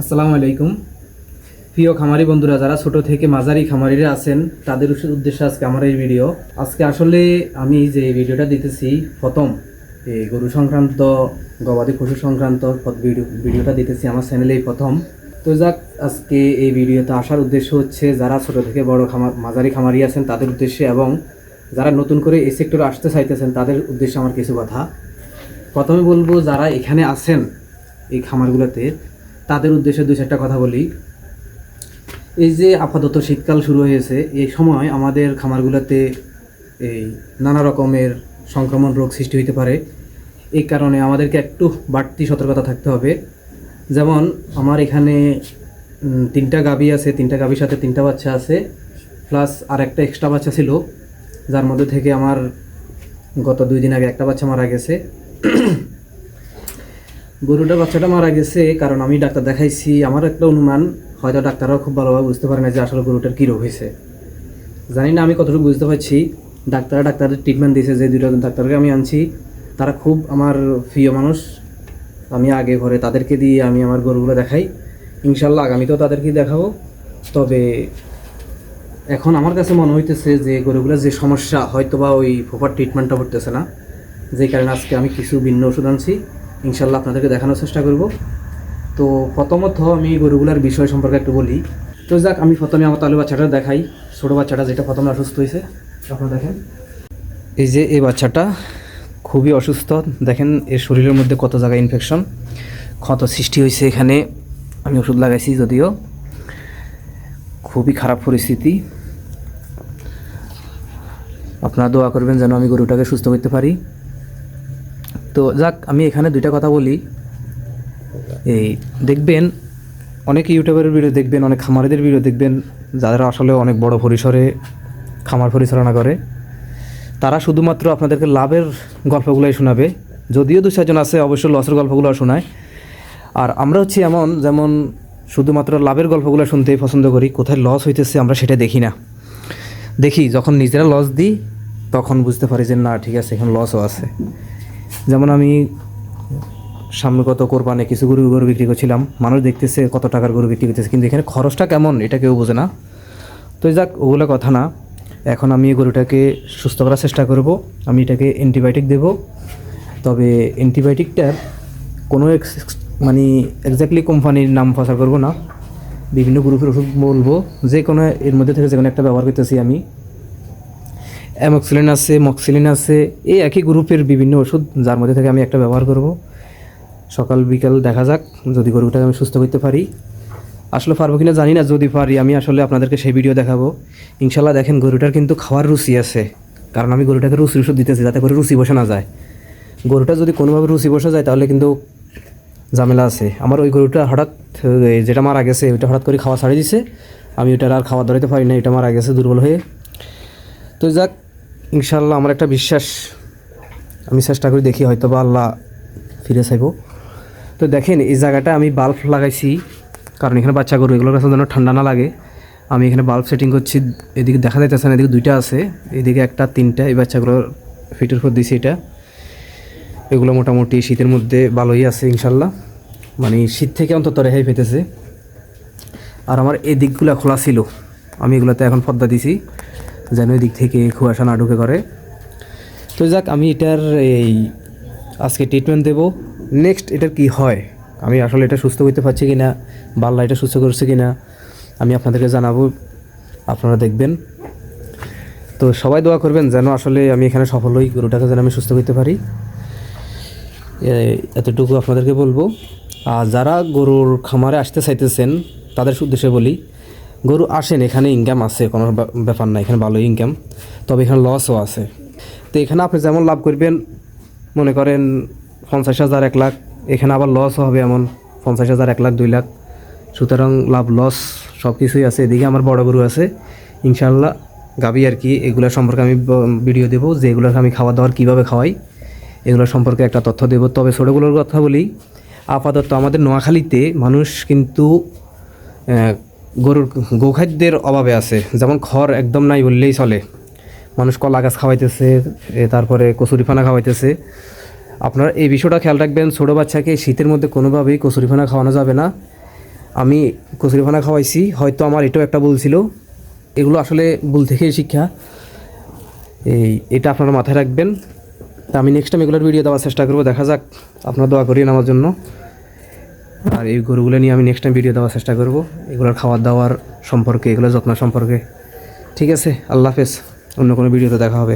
আসসালামু আলাইকুম। প্রিয় খামারি বন্ধুরা, যারা ছোট থেকে মাঝারি খামারিরা আছেন তাদের উদ্দেশ্যে আজকে আমার এই ভিডিও। আজকে আসলে আমি যে ভিডিওটা দিতেছি প্রথম এই গরু সংক্রান্ত, গবাদি পশু সংক্রান্ত ভিডিওটা দিতেছি আমার চ্যানেলেই প্রথম। তো যাক, আজকে এই ভিডিওতে আসার উদ্দেশ্য হচ্ছে যারা ছোট থেকে বড় মাঝারি খামারি আছেন তাদের উদ্দেশ্যে, এবং যারা নতুন করে এই সেক্টরে আসতে চাইতেছেন তাদের উদ্দেশ্যে আমার কিছু কথা। প্রথমে বলবো, যারা এখানে আছেন এই খামারগুলোতে তাদের উদ্দেশ্যে দুই চারটা কথা বলি। এই যে আপাতত শীতকাল শুরু হয়েছে, এই সময় আমাদের খামারগুলোতে এই নানা রকমের সংক্রমণ রোগ সৃষ্টি হতে পারে। এই কারণে আমাদেরকে একটু বাড়তি সতর্কতা থাকতে হবে। যেমন আমার এখানে 3টা গাভী আছে, 3টা গাভীর সাথে 3টা বাচ্চা আছে, প্লাস আর একটা এক্সট্রা বাচ্চা ছিল, যার মধ্যে থেকে আমার গত 2 দিন আগে একটা বাচ্চা মারা গেছে। গরুটার বাচ্চাটা মারা গেছে কারণ আমি ডাক্তার দেখাইছি। আমার একটা অনুমান, হয়তো ডাক্তাররাও খুব ভালোভাবে বুঝতে পারে না যে আসলে গরুটার কী রোগ হয়েছে। জানি না আমি কতটুকু বুঝতে পারছি। ডাক্তারের ট্রিটমেন্ট দিয়েছে, যে 2টা ডাক্তারকে আমি আনছি তারা খুব আমার প্রিয় মানুষ। আমি আগে ঘরে তাদেরকে দিয়ে আমি আমার গরুগুলো দেখাই, ইনশাল্লাহ আগামীতেও তাদেরকেই দেখাবো। তবে এখন আমার কাছে মনে হইতেছে যে গরুগুলোর যে সমস্যা, হয়তো বা ওই প্রপার ট্রিটমেন্টটা করতেছে না, যে কারণে আজকে আমি কিছু ভিন্ন ওষুধ আনছি, ইনশাল্লাহ আপনাদেরকে দেখানোর চেষ্টা করব। তো প্রথমত আমি গরুগুলার বিষয় সম্পর্কে একটু বলি। তো যাক, আমি প্রথমে আমার তালু বাচ্চাটা দেখাই, ছোটো বাচ্চাটা যেটা প্রথমে অসুস্থ হয়েছে। আপনারা দেখেন, এই যে এই বাচ্চাটা খুবই অসুস্থ। দেখেন এর শরীরের মধ্যে কত জায়গায় ইনফেকশন, ক্ষত সৃষ্টি হয়েছে। এখানে আমি ওষুধ লাগাইছি, যদিও খুবই খারাপ পরিস্থিতি। আপনারা দোয়া করবেন যেন আমি গরুটাকে সুস্থ করতে পারি। তো যাক, আমি এখানে 2টা কথা বলি। এই দেখবেন অনেক ইউটিউবারের ভিডিও দেখবেন, অনেক খামারিদের ভিডিও দেখবেন, যারা আসলে অনেক বড় পরিসরে খামার পরিচালনা করে, তারা শুধুমাত্র আপনাদেরকে লাভের গল্পগুলোই শোনাবে। যদিও 2-4 জন আছে অবশ্য লসের গল্পগুলো শোনায়। আর আমরা হচ্ছে এমন, যেমন শুধুমাত্র লাভের গল্পগুলো শুনতেই পছন্দ করি, কোথায় লস হইতেছে আমরা সেটা দেখি না। দেখি যখন নিজেরা লস দিই তখন বুঝতে পারি যে না, ঠিক আছে, এখন লসও আছে। যেমন আমি সামনে কত কোরবানে কিছু গরু বিক্রি করছিলাম, মানুষ দেখতেছে কত টাকার গরু বিক্রি করতেছে, কিন্তু এখানে খরচটা কেমন এটা কেউ বোঝে না। তো যাক, ওগুলো কথা না। এখন আমি গরুটাকে সুস্থ করার চেষ্টা করব। আমি এটাকে অ্যান্টিবায়োটিক দেব। তবে অ্যান্টিবায়োটিকটার কোনো মানে এক্স্যাক্টলি কোম্পানির নাম প্রচার করব না, বিভিন্ন গ্রুপের ওষুধ বলবো, যে কোনো এর মধ্যে থেকে যে কোনো একটা ব্যবহার করতেছি আমি। অ্যামক্সিলিন আছে, মক্সিলিন আছে, এই একই গ্রুপের বিভিন্ন ওষুধ, যার মধ্যে থেকে আমি একটা ব্যবহার করব। সকাল বিকাল দেখা যাক যদি গরুটাকে আমি সুস্থ করতে পারি। আসলে পারবো কিনা জানি না, যদি পারি আমি আসলে আপনাদেরকে সেই ভিডিও দেখাবো ইনশাল্লাহ। দেখেন গরুটার কিন্তু খাওয়ার রুচি আছে, কারণ আমি গরুটাকে রুচির ওষুধ দিতেছি যাতে করে রুচি বসে না যায়। গরুটা যদি কোনোভাবে রুচি বসে যায় তাহলে কিন্তু ঝামেলা আছে। আমার ওই গরুটা হঠাৎ, যেটা মারা গেছে, ওইটা হঠাৎ করে খাওয়া ছাড়িয়ে দিছে, আমি ওইটার আর খাওয়া ধরাতে পারি না, এটা মারা গেছে দুর্বল হয়ে। তো যাক, ইনশাল্লাহ আমার একটা বিশ্বাস, আমি চেষ্টা করি, দেখি হয়তো বা আল্লাহ ফিরে চাইব। তো দেখেন এই জায়গাটা আমি বাল্ব লাগাইছি, কারণ এখানে বাচ্চা গরু, এগুলোর কাছে যেন ঠান্ডা না লাগে। আমি এখানে বাল্ব সেটিং করছি। এদিকে দেখা যাইতেছে না, এদিকে 2টা আছে, এদিকে 1টা 3টা, এই বাচ্চাগুলোর ফিটের উপর দিয়েছি এটা। এগুলো মোটামুটি শীতের মধ্যে ভালোই আছে ইনশাল্লাহ, মানে শীত থেকে অন্তত রেহাই পেতেছে। আর আমার এই দিকগুলো খোলা ছিল, আমি এগুলোতে এখন পর্দা দিছি যেন ওই দিক থেকে কুয়াশা না ঢুকে করে। তো যাক, আমি এটার এই আজকে ট্রিটমেন্ট দেবো। নেক্সট এটার কি হয়, আমি আসলে এটা সুস্থ করতে পারছি কি না, বাল্লা এটা সুস্থ করছে কি না, আমি আপনাদেরকে জানাবো, আপনারা দেখবেন। তো সবাই দোয়া করবেন যেন আসলে আমি এখানে সফল হই, গরুটাকে যেন আমি সুস্থ করতে পারি, এতটুকু আপনাদেরকে বলবো। আর যারা গরুর খামারে আসতে চাইতেছেন তাদের উদ্দেশ্যে বলি, গরু আসেন, এখানে ইনকাম আছে, কোনো ব্যাপার না, এখানে ভালো ইনকাম, তবে এখানে লসও আছে। তো এখানে আপনি যেমন লাভ করবেন, মনে করেন 50,000 1 লাখ, এখানে আবার লসও হবে এমন 50,000 1 লাখ 2 লাখ। সুতরাং লাভ লস সব কিছুই আছে। এদিকে আমার বড় গরু আছে ইনশাল্লাহ, গাবি আর কি, এগুলো সম্পর্কে আমি ভিডিও দেবো, যে এগুলোকে আমি খাওয়া দাওয়ার কীভাবে খাওয়াই এগুলো সম্পর্কে একটা তথ্য দেবো। তবে ছোটোগুলোর কথা বলি, আপাতত আমাদের নোয়াখালীতে মানুষ কিন্তু গরুর গোখাদ্যের অভাবে আছে। যেমন খড় একদম নাই বললেই চলে, মানুষ কলা গাছ খাওয়াইতেছে, তারপরে কচুরিপানা খাওয়াইতেছে। আপনারা এই বিষয়টা খেয়াল রাখবেন, ছোটো বাচ্চাকে শীতের মধ্যে কোনোভাবেই কচুরিপানা খাওয়ানো যাবে না। আমি কচুরিপানা খাওয়াইছি, হয়তো আমার এটাও একটা ভুল ছিল। এগুলো আসলে ভুল থেকেই শিক্ষা, এটা আপনারা মাথায় রাখবেন। তা আমি নেক্সট টাইম এগুলোর ভিডিও দেওয়ার চেষ্টা করবো, দেখা যাক, আপনারা দোয়া করিয়েন আমার জন্য। আর এই গরুগুলো নিয়ে আমি নেক্সট টাইম ভিডিও দেওয়ার চেষ্টা করব, এগুলোর খাবার দাওয়ার সম্পর্কে, এগুলোর যত্ন সম্পর্কে। ঠিক আছে, আল্লাহ হাফেজ, অন্য কোনো ভিডিওতে দেখা হবে।